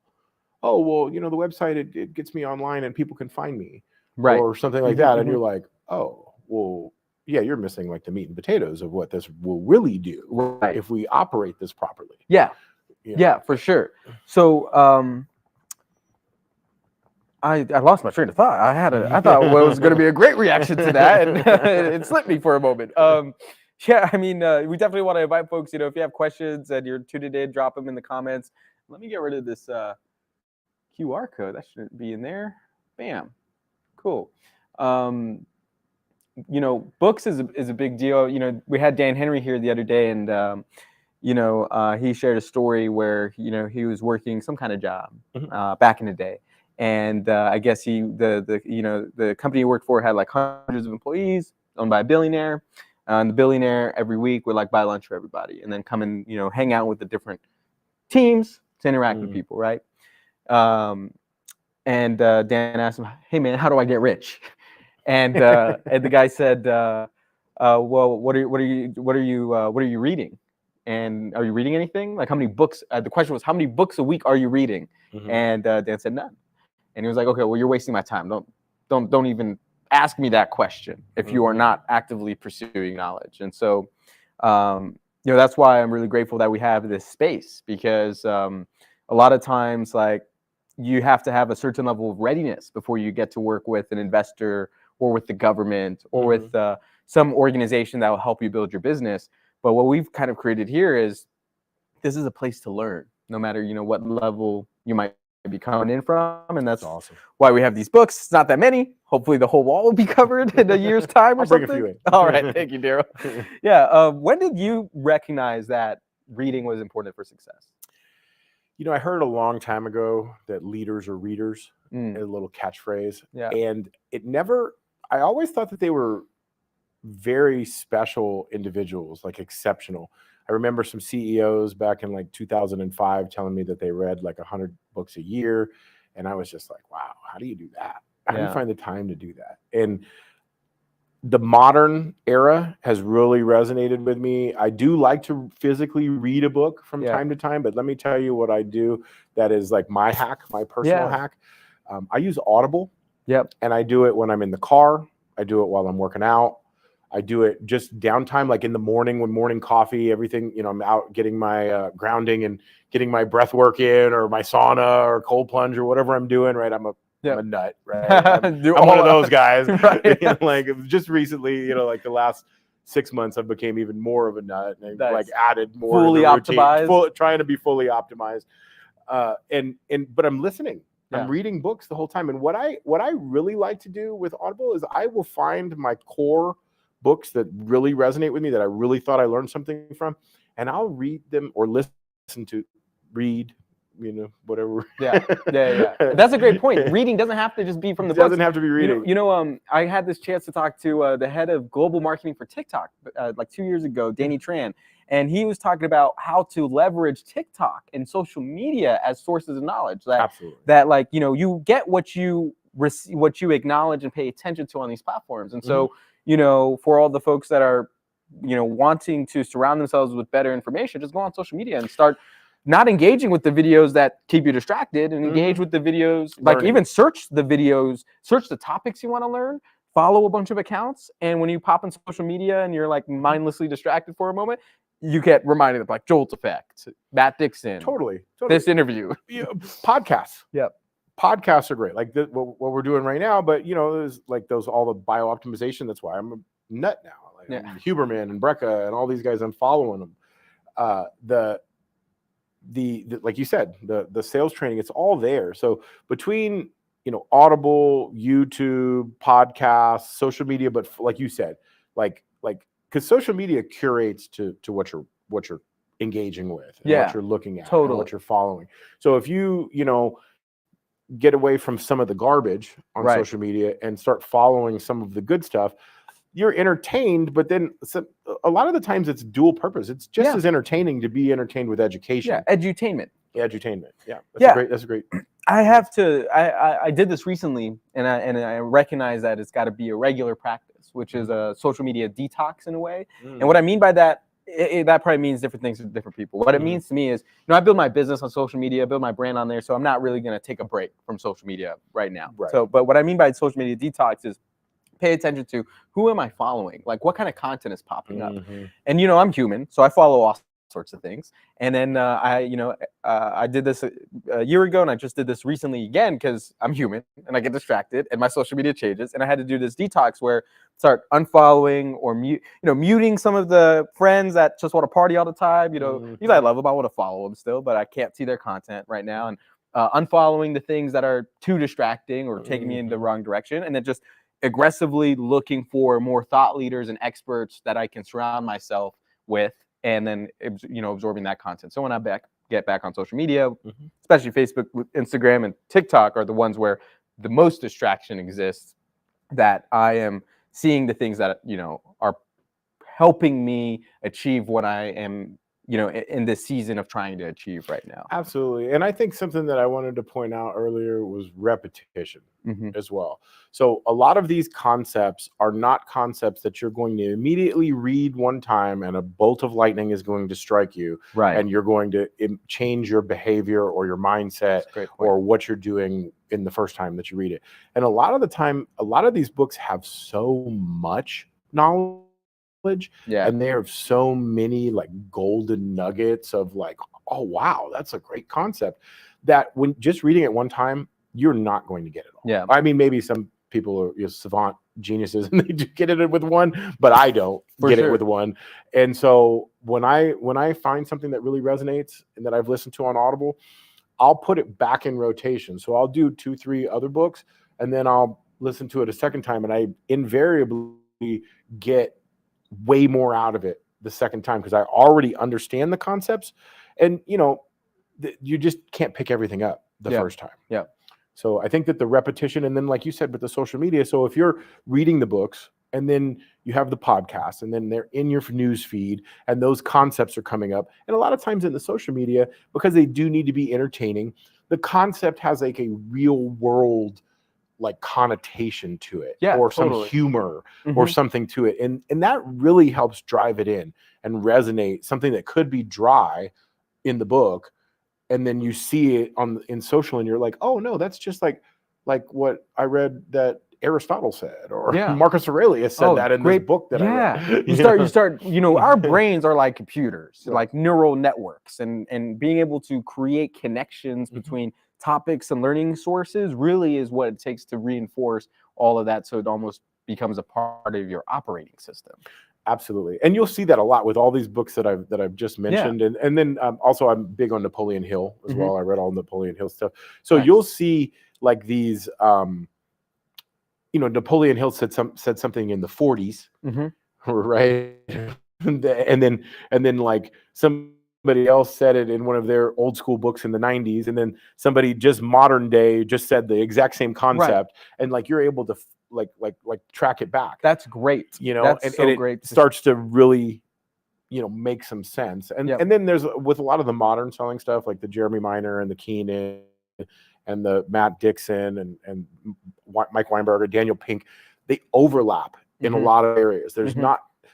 Oh, well, the website, it gets me online and people can find me, or something like that. And you're like, oh, well, yeah, you're missing like the meat and potatoes of what this will really do if we operate this properly. Yeah, for sure. So I lost my train of thought. I thought it was going to be a great reaction to that, and it slipped me for a moment. Yeah, I mean, we definitely want to invite folks, if you have questions and you're tuned in, drop them in the comments. Let me get rid of this QR code. That shouldn't be in there. Bam. Cool. Books is a big deal. We had Dan Henry here the other day, and he shared a story where, he was working some kind of job back in the day. And I guess the company he worked for had like hundreds of employees, owned by a billionaire. And the billionaire every week would like buy lunch for everybody, and then come and hang out with the different teams to interact with people, right? And Dan asked him, "Hey man, how do I get rich?" And the guy said, "Well, what are you reading?" and are you reading anything? Like, how many books? The question was, how many books a week are you reading? And Dan said none. And he was like, okay, well, you're wasting my time. Don't even ask me that question if you are not actively pursuing knowledge. And so, that's why I'm really grateful that we have this space, because a lot of times, like, you have to have a certain level of readiness before you get to work with an investor or with the government or with some organization that will help you build your business. But what we've kind of created here is, this is a place to learn, no matter, what level you might be coming in from. And that's awesome. Why we have these books. It's not that many. Hopefully the whole wall will be covered in a year's time or I'll bring something. a few in. All right. Thank you, Darrell. Yeah. When did you recognize that reading was important for success? I heard a long time ago that leaders are readers, a little catchphrase. Yeah. And I always thought that they were very special individuals, like exceptional. I remember some CEOs back in like 2005 telling me that they read like 100 books a year. And I was just like, wow, how do you do that? How do you find the time to do that? And the modern era has really resonated with me. I do like to physically read a book from time to time, but let me tell you what I do that is like my hack, my personal hack. I use Audible. Yep. And I do it when I'm in the car. I do it while I'm working out. I do it just downtime, like in the morning when morning coffee, everything, I'm out getting my grounding and getting my breath work in, or my sauna or cold plunge or whatever I'm doing, right? I'm a nut, right? I'm one of those guys. Right? Like just recently, like the last 6 months, I've became even more of a nut, and I like added more fully optimized, trying to be fully optimized. But I'm listening. I'm reading books the whole time. And what I really like to do with Audible is I will find my core books that really resonate with me, that I really thought I learned something from, and I'll read them or listen to whatever. Yeah. That's a great point. Reading doesn't have to just be from the books. It doesn't have to be reading. I had this chance to talk to the head of global marketing for TikTok like 2 years ago, Danny Tran, and he was talking about how to leverage TikTok and social media as sources of knowledge. That like, you get what you acknowledge and pay attention to on these platforms. And so, for all the folks that are, wanting to surround themselves with better information, just go on social media and start not engaging with the videos that keep you distracted, and engage with the videos, like even search the topics you want to learn, follow a bunch of accounts. And when you pop in social media and you're like mindlessly distracted for a moment, you get reminded of like JOLT effect, Matt Dixon, totally. This interview, podcasts. Yep. Podcasts are great, like what we're doing right now. But there's like all the bio optimization. That's why I'm a nut now. Like Huberman and Brecca and all these guys, I'm following them. The like you said, the sales training, it's all there. So between Audible, YouTube, podcasts, social media, but like you said, like because social media curates to what you're engaging with, and what you're looking at, and what you're following. So if you get away from some of the garbage on social media and start following some of the good stuff, you're entertained. But then a lot of the times it's dual purpose. It's just as entertaining to be entertained with education. Yeah, edutainment. Edutainment. Yeah, that's a great. I did this recently, and I recognize that it's got to be a regular practice, which is a social media detox in a way. And what I mean by that, that probably means different things to different people. What it means to me is, I build my business on social media, build my brand on there, so I'm not really going to take a break from social media right now. Right. So, but what I mean by social media detox is pay attention to who am I following, like what kind of content is popping up. And I'm human, so I follow all sorts of things. And then I did this a year ago, and I just did this recently again because I'm human and I get distracted and my social media changes, and I had to do this detox where start unfollowing or muting some of the friends that just want to party all the time. These I love them, I want to follow them still, but I can't see their content right now, and unfollowing the things that are too distracting or taking me in the wrong direction, and then just aggressively looking for more thought leaders and experts that I can surround myself with, and then absorbing that content. So when I get back on social media, especially Facebook, Instagram, and TikTok are the ones where the most distraction exists, that I am seeing the things that are helping me achieve what I am in this season of trying to achieve right now. Absolutely. And I think something that I wanted to point out earlier was repetition as well. So a lot of these concepts are not concepts that you're going to immediately read one time and a bolt of lightning is going to strike you. Right. And you're going to change your behavior or your mindset or what you're doing in the first time that you read it. And a lot of the time, a lot of these books have so much knowledge. And there are so many like golden nuggets of like, oh wow, that's a great concept, that when just reading it one time, you're not going to get it all. I mean, maybe some people are savant geniuses and they do get it with one, but I don't get it with one. And so when I find something that really resonates and that I've listened to on Audible, I'll put it back in rotation. So I'll do 2-3 other books and then I'll listen to it a second time, and I invariably get way more out of it the second time because I already understand the concepts, and you just can't pick everything up the first time. So I think that the repetition, and then like you said with the social media, so if you're reading the books and then you have the podcast and then they're in your news feed and those concepts are coming up, and a lot of times in the social media, because they do need to be entertaining, the concept has like a real world like connotation to it, or some humor or something to it, and that really helps drive it in and resonate. Something that could be dry in the book, and then you see it in social, and you're like, oh no, that's just like what I read that Aristotle said, or Marcus Aurelius said that in this book that I read. You start our brains are like computers, like neural networks, and being able to create connections between topics and learning sources really is what it takes to reinforce all of that, so it almost becomes a part of your operating system. Absolutely. And you'll see that a lot with all these books that I've just mentioned. And then also I'm big on Napoleon Hill as well. I read all Napoleon Hill stuff. So you'll see like these Napoleon Hill said something in the 40s, right? and then like somebody else said it in one of their old school books in the 90s, and then somebody just modern day just said the exact same concept, and like you're able to like track it back. That's great. That's so great. It starts to really make some sense. And then there's, with a lot of the modern selling stuff, like the Jeremy Minor and the Keenan and the Matt Dixon and Mike Weinberger, Daniel Pink, they overlap in a lot of areas.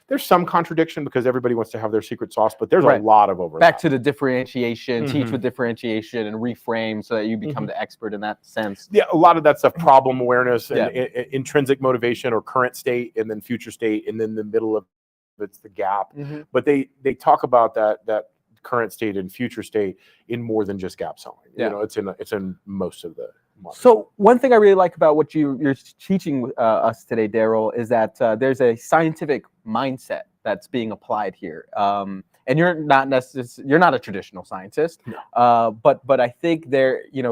There's some contradiction because everybody wants to have their secret sauce, but there's a lot of overlap. Back to the differentiation, teach with differentiation and reframe so that you become the expert in that sense. Yeah, a lot of that stuff, problem awareness and intrinsic motivation or current state, and then future state, and then the middle of it's the gap. But they talk about that current state and future state in more than just gap selling. It's in most of the modern. So one thing I really like about what you're teaching us today, Darrell, is that there's a scientific mindset that's being applied here. And you're not a traditional scientist, but I think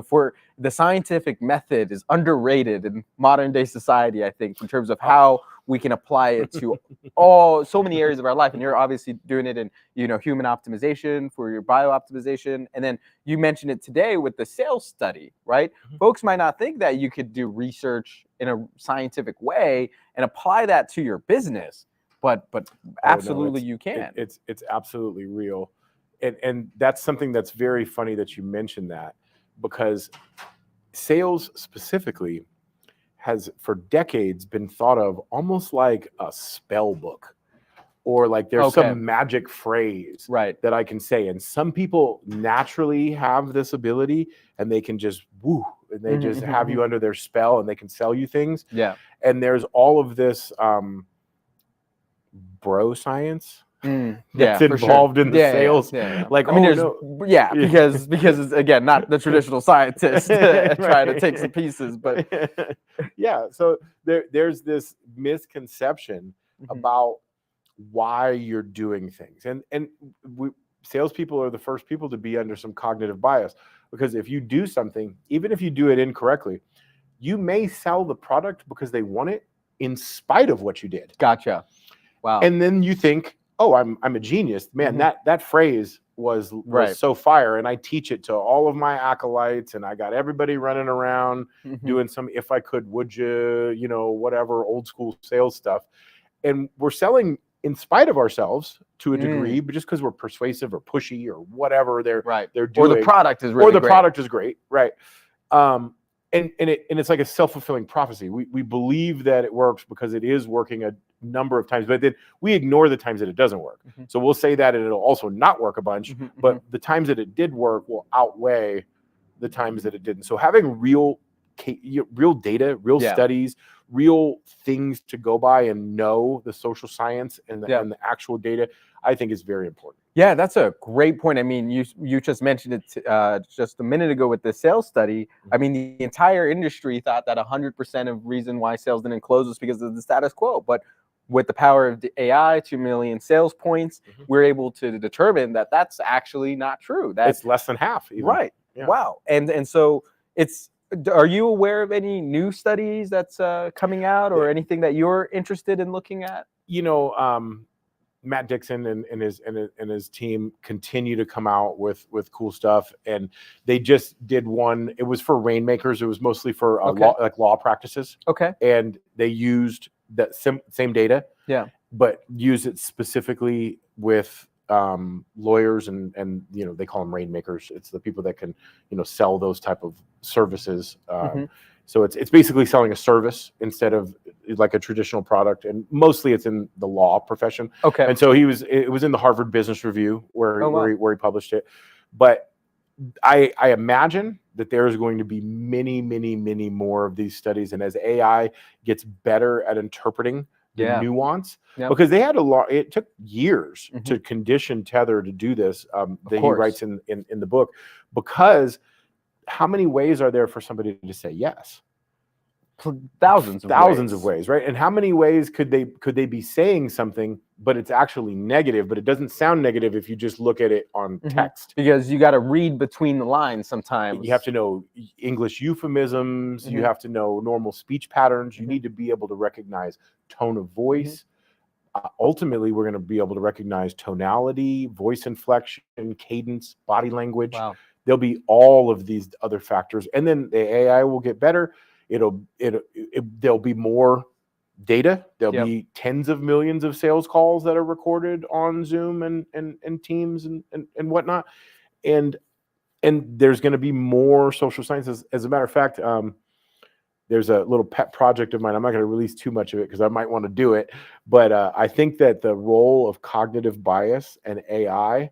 for the scientific method is underrated in modern day society, I think, in terms of how we can apply it to so many areas of our life. And you're obviously doing it in, human optimization for your bio optimization. And then you mentioned it today with the sales study, right? Folks might not think that you could do research in a scientific way and apply that to your business. But absolutely, you can. It's absolutely real, and that's something that's very funny that you mentioned that, because sales specifically has for decades been thought of almost like a spell book, or like there's some magic phrase that I can say, and some people naturally have this ability, and they can just and they just have you under their spell, and they can sell you things. And there's all of this bro science that's involved in the sales. Like, because it's, again, not the traditional scientist trying to take some pieces, but so there's this misconception about why you're doing things, and salespeople are the first people to be under some cognitive bias, because if you do something, even if you do it incorrectly, you may sell the product because they want it in spite of what you did. Gotcha. Wow. And then you think, oh, I'm a genius, man. That phrase was so fire, and I teach it to all of my acolytes, and I got everybody running around doing some if I could, would you, whatever old school sales stuff. And we're selling in spite of ourselves to a degree, but just because we're persuasive or pushy or whatever they're doing, or the product is really great. product is great, right? And it's like a self-fulfilling prophecy. We believe that it works because it is working a number of times, but then we ignore the times that it doesn't work. So we'll say that and it'll also not work a bunch, but the times that it did work will outweigh the times that it didn't. So having real data, real studies, real things to go by and know the social science and the actual data, I think is very important. Yeah, that's a great point. I mean, you just mentioned it just a minute ago with the sales study. I mean, the entire industry thought that 100% of reason why sales didn't close was because of the status quo. But with the power of the AI, 2 million sales points, we're able to determine that that's actually not true. It's less than half. Even. Right. Yeah. Wow. And so are you aware of any new studies that's coming out or anything that you're interested in looking at? You know, Matt Dixon and his team continue to come out with cool stuff, and they just did one. It was for rainmakers. It was mostly for law practices. Okay. And they used that same data. Yeah. But used it specifically with lawyers and you know, they call them rainmakers. It's the people that can, you know, sell those type of services. So it's basically selling a service instead of like a traditional product, and mostly it's in the law profession. Okay. And so it was in the Harvard Business Review where he published it. But I imagine that there is going to be many, many, many more of these studies, and as AI gets better at interpreting the nuance, because they had it took years to condition Tether to do this, that he writes in the book, because how many ways are there for somebody to say yes? Thousands of ways, right? And how many ways could they be saying something, but it's actually negative, but it doesn't sound negative if you just look at it on text? Because you got to read between the lines sometimes. You have to know English euphemisms. You have to know normal speech patterns. You need to be able to recognize tone of voice. Ultimately, we're going to be able to recognize tonality, voice inflection, cadence, body language. Wow. There'll be all of these other factors, and then the AI will get better. There'll be more data. There'll be tens of millions of sales calls that are recorded on Zoom and Teams and whatnot, and there's going to be more social sciences. As a matter of fact, there's a little pet project of mine. I'm not going to release too much of it because I might want to do it, but I think that the role of cognitive bias and AI,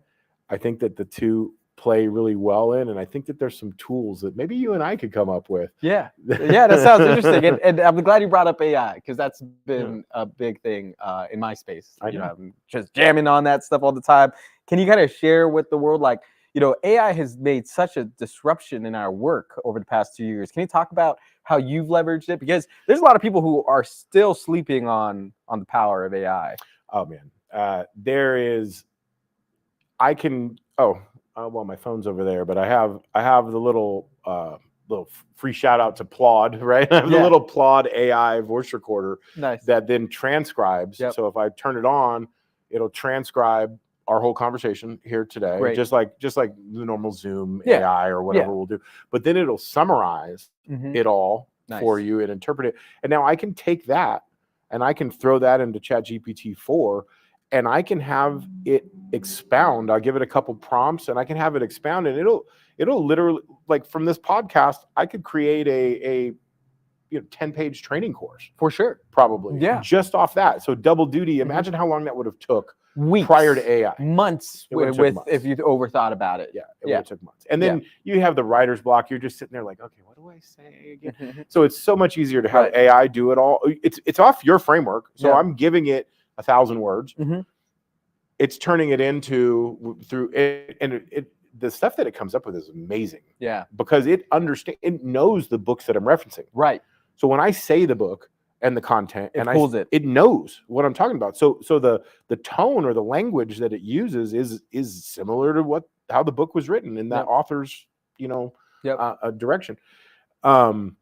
I think that the two play really well in, and I think that there's some tools that maybe you and I could come up with. Yeah, that sounds interesting, and I'm glad you brought up AI, because that's been a big thing in my space. I know. I'm just jamming on that stuff all the time. Can you kind of share with the world, like, you know, AI has made such a disruption in our work over the past 2 years. Can you talk about how you've leveraged it? Because there's a lot of people who are still sleeping on the power of AI. Oh man, well, my phone's over there, but I have the little free shout out to Plod, right? I have the little Plod AI voice recorder that then transcribes. So if I turn it on, it'll transcribe our whole conversation here today, just like the normal Zoom AI or whatever we'll do. But then it'll summarize it all for you and interpret it. And now I can take that and I can throw that into ChatGPT-4. And I can have it expound. I'll give it a couple prompts and I can have it expound, and it'll literally, like from this podcast, I could create a 10-page training course. For sure. Probably. Yeah. Just off that. So double duty. Imagine how long that would have took weeks prior to AI. Months if you overthought about it. Yeah. It would have took months. And then you have the writer's block. You're just sitting there like, okay, what do I say again? So it's so much easier to have AI do it all. It's off your framework. So I'm giving it 1,000 words. It's turning it into the stuff that it comes up with is amazing. Yeah, because it knows the books that I'm referencing. Right. So when I say the book and the content, it knows what I'm talking about. So the tone or the language that it uses is similar to how the book was written in that author's direction. And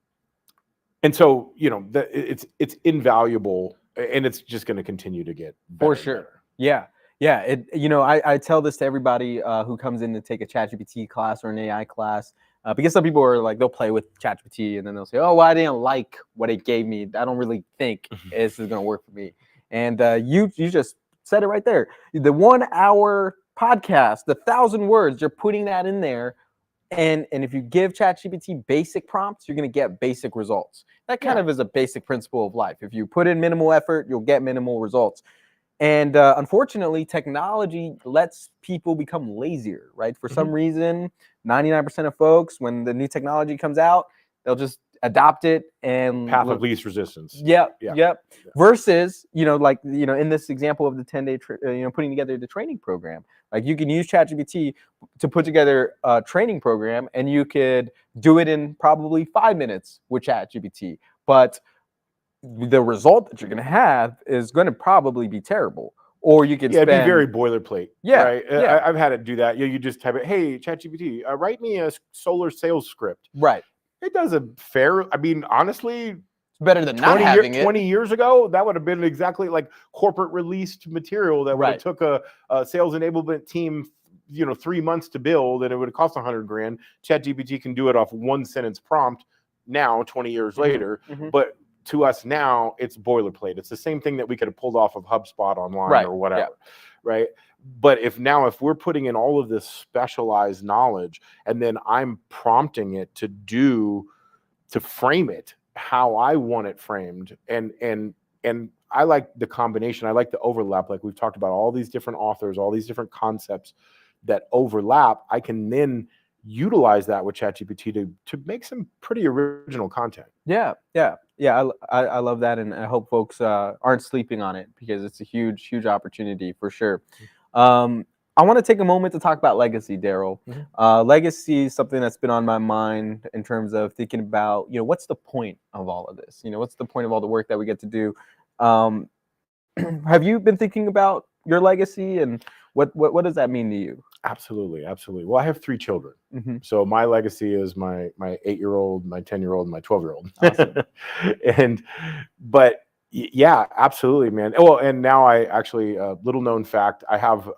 so it's invaluable. And it's just going to continue to get better. For sure. Yeah. I tell this to everybody who comes in to take a ChatGPT class or an AI class, because some people are like, they'll play with ChatGPT and then they'll say, oh, well, I didn't like what it gave me. I don't really think this is going to work for me. And you just said it right there. The 1 hour podcast, the 1,000 words, you're putting that in there. And if you give ChatGPT basic prompts, you're going to get basic results. That kind of is a basic principle of life. If you put in minimal effort, you'll get minimal results. And unfortunately, technology lets people become lazier, right? For some reason, 99% of folks, when the new technology comes out, they'll just adopt it and path of least resistance. Yep. Versus, in this example of the 10-day, putting together the training program, like you can use ChatGPT to put together a training program, and you could do it in probably 5 minutes with ChatGPT. But the result that you're going to have is going to probably be terrible. Or you could it'd be very boilerplate. Right? I've had it do that. You just type it, hey, ChatGPT, write me a solar sales script. Right. It does a fair, honestly, it's better than not having it. 20 years ago, that would have been exactly like corporate released material that would have took a sales enablement team 3 months to build, and it would have cost $100,000. ChatGPT can do it off 1 sentence prompt now, 20 years later. But to us now, it's boilerplate. It's the same thing that we could have pulled off of HubSpot online or whatever, right? But if we're putting in all of this specialized knowledge, and then I'm prompting it to frame it how I want it framed, and I like the combination. I like the overlap. Like we've talked about, all these different authors, all these different concepts that overlap. I can then utilize that with ChatGPT to make some pretty original content. I love that, and I hope folks aren't sleeping on it, because it's a huge opportunity for sure. I want to take a moment to talk about legacy, Darrell. Legacy is something that's been on my mind in terms of thinking about, what's the point of all of this? What's the point of all the work that we get to do? Have you been thinking about your legacy, and what does that mean to you? Absolutely. Well, I have 3 children. So my legacy is my 8-year-old, my 10-year-old, and my 12-year-old. Awesome. But yeah, absolutely, man. Well, and now I actually, little known fact, I have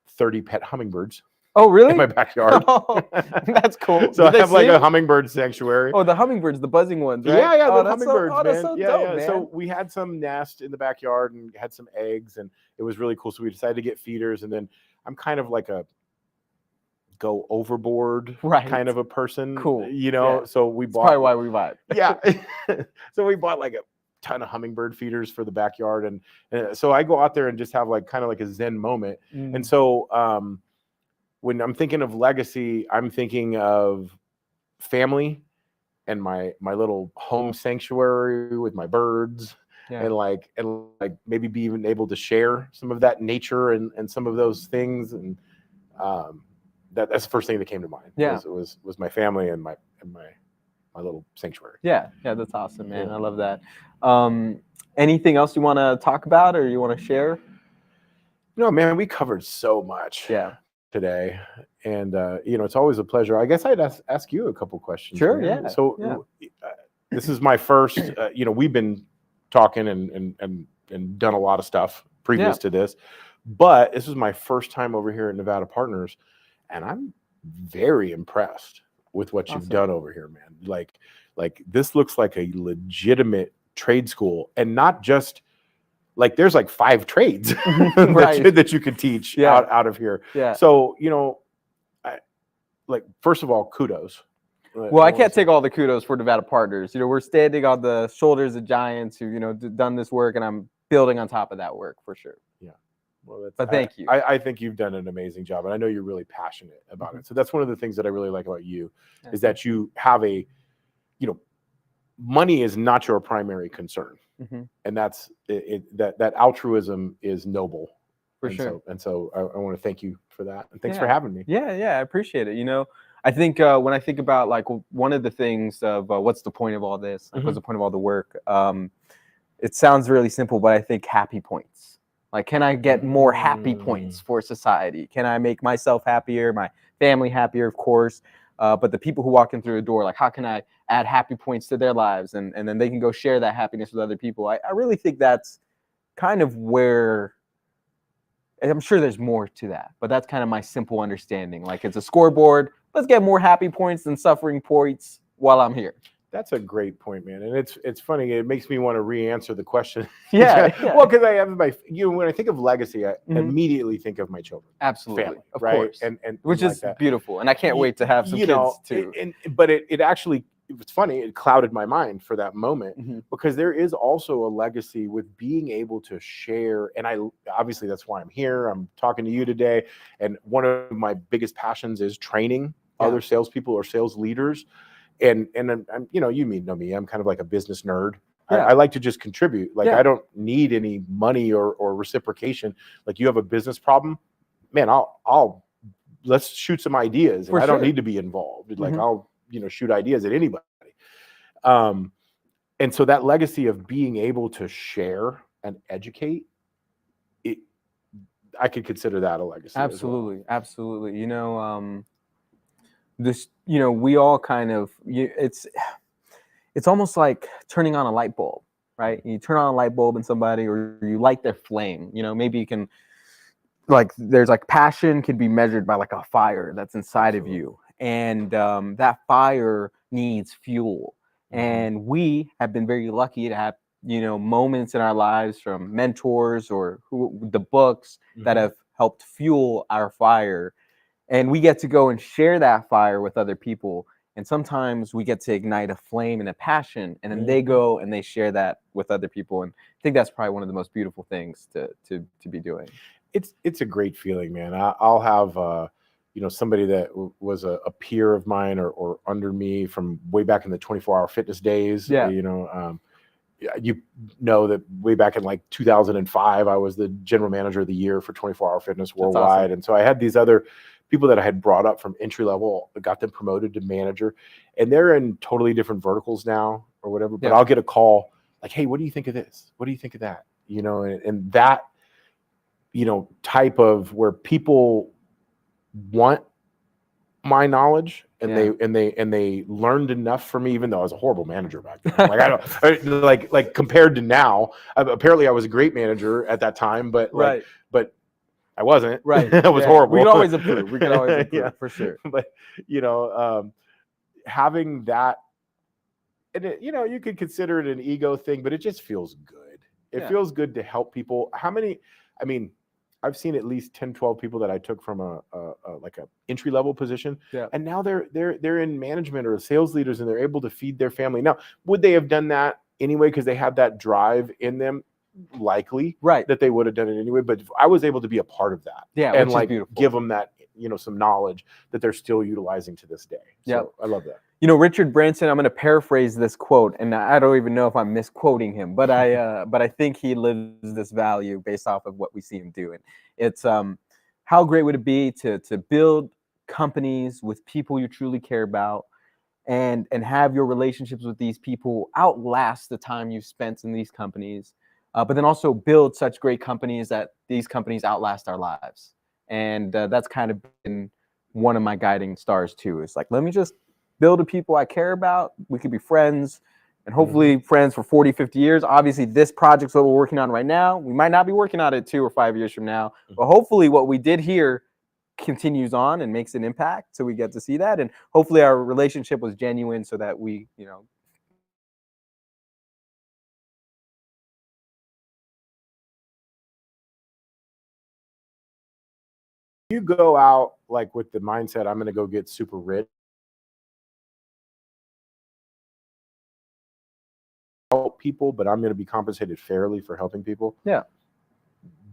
30 pet hummingbirds. Oh, really? In my backyard. Oh, that's cool. So I have like a hummingbird sanctuary. Oh, the hummingbirds, the buzzing ones, right? Yeah, oh, the hummingbirds, man. That's so dope, man. So we had some nest in the backyard and had some eggs, and it was really cool. So we decided to get feeders, and then I'm kind of like a go overboard kind of a person. Cool. So we bought. That's probably why we bought. Yeah. So we bought like a ton of hummingbird feeders for the backyard, and so I go out there and just have like kind of like a Zen moment. And so when I'm thinking of legacy, I'm thinking of family and my little home sanctuary with my birds. And like maybe be even able to share some of that nature and some of those things, and that's the first thing that came to mind. Was my family and my little sanctuary. That's awesome, man. I love that. Anything else you want to talk about or you want to share? No, man, we covered so much today, and it's always a pleasure. I guess I'd ask you a couple questions. Sure. Man. So this is my first. We've been talking and done a lot of stuff previous to this, but this was my first time over here at Nevada Partners, and I'm very impressed with what you've done over here, man. Like this looks like a legitimate trade school, and not just like there's like 5 trades that you could teach out of here. So first of all, kudos. Well, I can't take all the kudos for Nevada Partners. We're standing on the shoulders of giants who, done this work, and I'm building on top of that work for sure. Yeah. Well, but thank you. I think you've done an amazing job, and I know you're really passionate about it. So that's one of the things that I really like about you is that you have money is not your primary concern, and that's that altruism is noble. For sure. So I want to thank you for that, and thanks for having me. Yeah, I appreciate it. I think when I think about like one of the things of what's the point of all this, like, what's the point of all the work, it sounds really simple, but I think happy points. Like, can I get more happy points for society? Can I make myself happier, my family happier, of course, but the people who walk in through the door, like, how can I add happy points to their lives, and then they can go share that happiness with other people? I really think that's kind of where, I'm sure there's more to that, but that's kind of my simple understanding. Like, it's a scoreboard. Let's get more happy points than suffering points while I'm here. That's a great point, man. And it's funny. It makes me want to re-answer the question. Yeah. Well, because I have when I think of legacy, I Mhm. immediately think of my children, Absolutely. family, Of right? course. And Which like is that. beautiful. And I can't wait to have some kids too. But it actually, it's funny. It clouded my mind for that moment Mhm. because there is also a legacy with being able to share. And obviously that's why I'm here. I'm talking to you today. And one of my biggest passions is training other salespeople or sales leaders. And I'm, you know me, I'm kind of like a business nerd. Yeah. I like to just contribute. Like, Yeah. I don't need any money or reciprocation. Like, you have a business problem, man, let's shoot some ideas. And For I don't sure. need to be involved. Like, Mhm. I'll, shoot ideas at anybody. And so that legacy of being able to share and educate, I could consider that a legacy. Absolutely. As well. Absolutely. We all kind of, it's almost like turning on a light bulb, right? You turn on a light bulb in somebody, or you light their flame. Maybe you can, like, there's like passion could be measured by like a fire that's inside of you, and that fire needs fuel. And we have been very lucky to have moments in our lives from mentors or the books that have helped fuel our fire, and we get to go and share that fire with other people. And sometimes we get to ignite a flame and a passion, and then they go and they share that with other people. And I think that's probably one of the most beautiful things to be doing. It's a great feeling, man. I'll have somebody that was a peer of mine or under me from way back in the 24-hour fitness days. Yeah. You know that way back in like 2005, I was the general manager of the year for 24-hour fitness worldwide. Awesome. And so I had these other people that I had brought up from entry level, got them promoted to manager, and they're in totally different verticals now or whatever. But I'll get a call like, hey, what do you think of this? What do you think of that? And that, type of where people want my knowledge and they learned enough from me, even though I was a horrible manager back then. Like, I don't like compared to now. Apparently, I was a great manager at that time, but but I wasn't. Right. I was horrible. We can always improve. For sure. But having that, and you could consider it an ego thing, but it just feels good. It feels good to help people. I've seen at least 10, 12 people that I took from a entry level position, and now they're in management or sales leaders, and they're able to feed their family. Now, would they have done that anyway because they have that drive in them? Likely, that they would have done it anyway. But I was able to be a part of that, and like give them that, some knowledge that they're still utilizing to this day. So I love that. Richard Branson, I'm going to paraphrase this quote, and I don't even know if I'm misquoting him, but I think he lives this value based off of what we see him do. And it's how great would it be to build companies with people you truly care about, and have your relationships with these people outlast the time you've spent in these companies, but then also build such great companies that these companies outlast our lives. And that's kind of been one of my guiding stars too. It's like, let me just build the people I care about. We could be friends, and hopefully friends for 40, 50 years. Obviously, this project's what we're working on right now. We might not be working on it 2 or 5 years from now, but hopefully what we did here continues on and makes an impact, so we get to see that. And hopefully our relationship was genuine so that we, you go out like with the mindset, I'm going to go get super rich, help people, but I'm going to be compensated fairly for helping people. Yeah.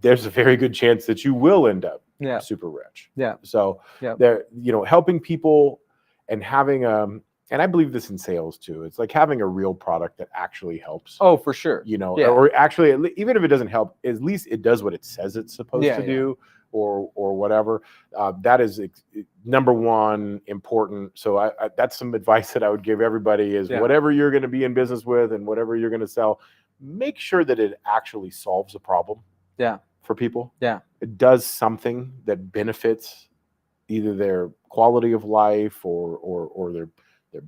There's a very good chance that you will end up super rich. Yeah. So there, helping people and having and I believe this in sales too. It's like having a real product that actually helps. Oh, for sure. Or actually, even if it doesn't help, at least it does what it says it's supposed to do. Or whatever. That is number one important. So that's some advice that I would give everybody is whatever you're going to be in business with and whatever you're going to sell, make sure that it actually solves a problem for people. Yeah. It does something that benefits either their quality of life or their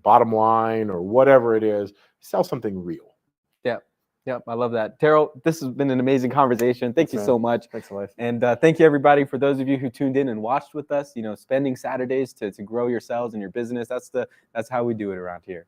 bottom line or whatever it is. Sell something real. Yeah. Yep, I love that. Darrell, this has been an amazing conversation. Thank you so much. Thanks, Elias. And thank you, everybody, for those of you who tuned in and watched with us. Spending Saturdays to grow yourselves and your business. That's how we do it around here.